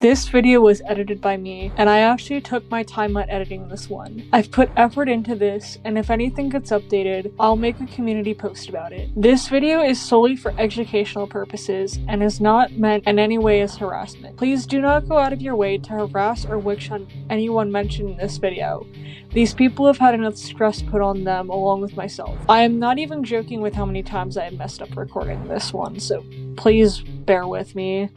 This video was edited by me, and I actually took my time on editing this one. I've put effort into this, and if anything gets updated, I'll make a community post about it. This video is solely for educational purposes, and is not meant in any way as harassment. Please do not go out of your way to harass or witch hunt anyone mentioned in this video. These people have had enough stress put on them along with myself. I am not even joking with how many times I have messed up recording this one, so please bear with me.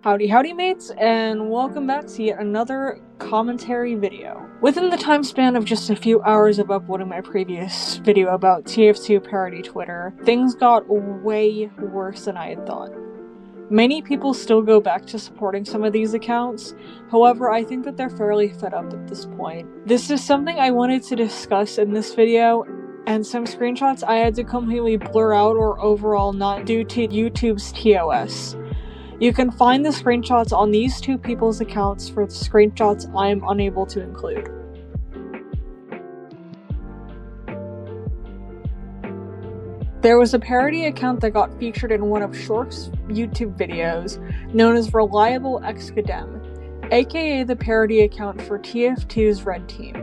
Howdy mates, and welcome back to yet another commentary video. Within the time span of just a few hours of uploading my previous video about TF2 Parody Twitter, things got way worse than I had thought. Many people still go back to supporting some of these accounts, however I think that they're fairly fed up at this point. This is something I wanted to discuss in this video, and some screenshots I had to completely blur out or overall not due to YouTube's TOS. You can find the screenshots on these two people's accounts for the screenshots I am unable to include. There was a parody account that got featured in one of Short's YouTube videos known as ReliableExcaDem, aka the parody account for TF2's Red Team.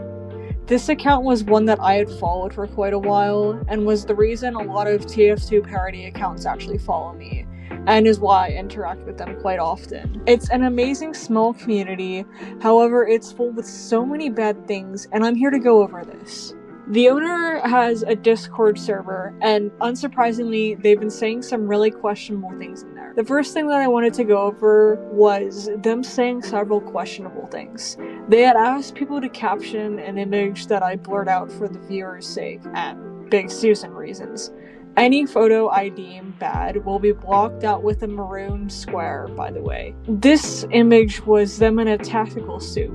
This account was one that I had followed for quite a while, and was the reason a lot of TF2 parody accounts actually follow me, and is why I interact with them quite often. It's an amazing small community, however it's full with so many bad things, and I'm here to go over this. The owner has a Discord server, and unsurprisingly, they've been saying some really questionable things in there. The first thing that I wanted to go over was them saying several questionable things. They had asked people to caption an image that I blurred out for the viewer's sake, and Big Susan reasons. Any photo I deem bad will be blocked out with a maroon square, by the way. This image was them in a tactical suit,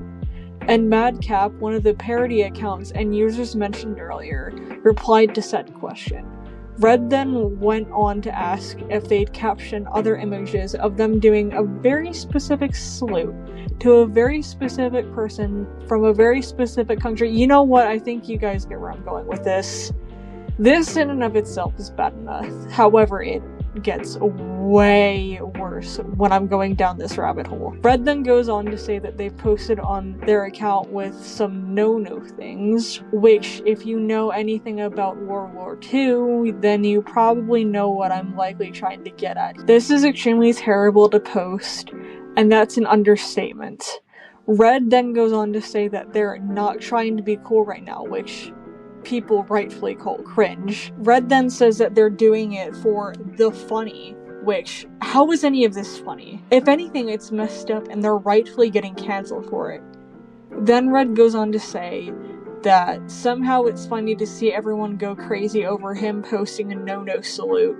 and Madcap, one of the parody accounts and users mentioned earlier, replied to said question. Red then went on to ask if they'd caption other images of them doing a very specific salute to a very specific person from a very specific country. You know what? I think you guys get where I'm going with this. This in and of itself is bad enough, however it gets way worse when I'm going down this rabbit hole. Red then goes on to say that they've posted on their account with some no-no things, which if you know anything about World War II, then you probably know what I'm likely trying to get at. This is extremely terrible to post, and that's an understatement. Red then goes on to say that they're not trying to be cool right now, which people rightfully call cringe. Red then says that they're doing it for the funny, which, how is any of this funny? If anything, it's messed up and they're rightfully getting cancelled for it. Then Red goes on to say that somehow it's funny to see everyone go crazy over him posting a no-no salute,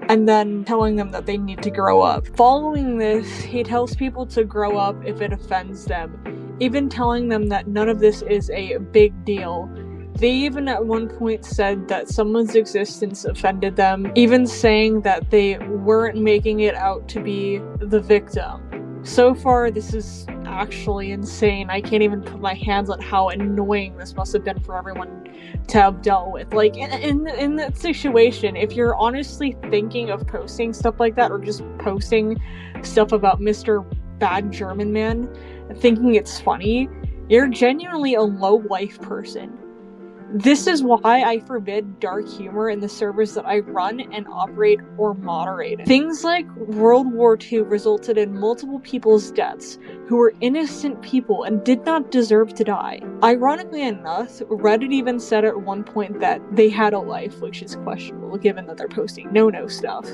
and then telling them that they need to grow up. Following this, he tells people to grow up if it offends them, even telling them that none of this is a big deal. They even at one point said that someone's existence offended them, even saying that they weren't making it out to be the victim. So far, this is actually insane. I can't even put my hands on how annoying this must have been for everyone to have dealt with. Like, in that situation, if you're honestly thinking of posting stuff like that, or just posting stuff about Mr. Bad German Man, thinking it's funny, you're genuinely a low-life person. This is why I forbid dark humor in the servers that I run and operate or moderate. Things like World War II resulted in multiple people's deaths who were innocent people and did not deserve to die. Ironically enough, Reddit even said at one point that they had a life, which is questionable given that they're posting no-no stuff.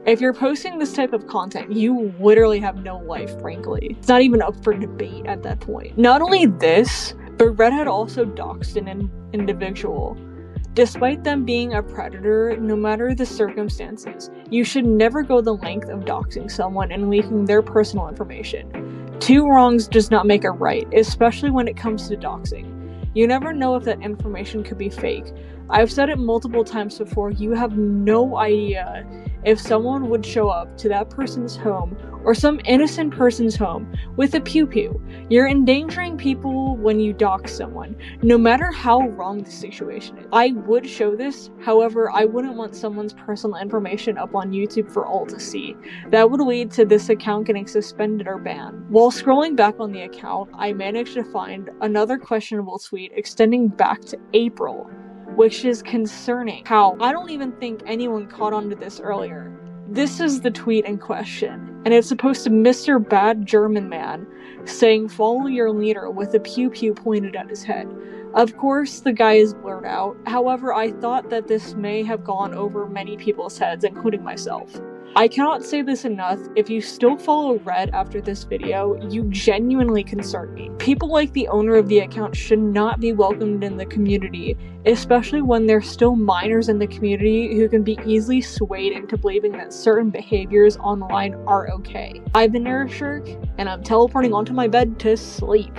If you're posting this type of content, you literally have no life, frankly. It's not even up for debate at that point. Not only this, but Red had also doxed an individual. Despite them being a predator, no matter the circumstances, you should never go the length of doxing someone and leaking their personal information. Two wrongs does not make a right, especially when it comes to doxing. You never know if that information could be fake. I've said it multiple times before, you have no idea if someone would show up to that person's home or some innocent person's home with a pew-pew. You're endangering people when you dox someone, no matter how wrong the situation is. I would show this, however, I wouldn't want someone's personal information up on YouTube for all to see. That would lead to this account getting suspended or banned. While scrolling back on the account, I managed to find another questionable tweet extending back to April, which is concerning. How I don't even think anyone caught on to this earlier. This is the tweet in question, and it's supposed to Mr. Bad German Man saying follow your leader with a pew-pew pointed at his head. Of course, the guy is blurred out, however, I thought that this may have gone over many people's heads, including myself. I cannot say this enough, if you still follow Red after this video, you genuinely concern me. People like the owner of the account should not be welcomed in the community, especially when they're still minors in the community who can be easily swayed into believing that certain behaviors online are okay. I've been Eric Shirk, and I'm teleporting onto my bed to sleep.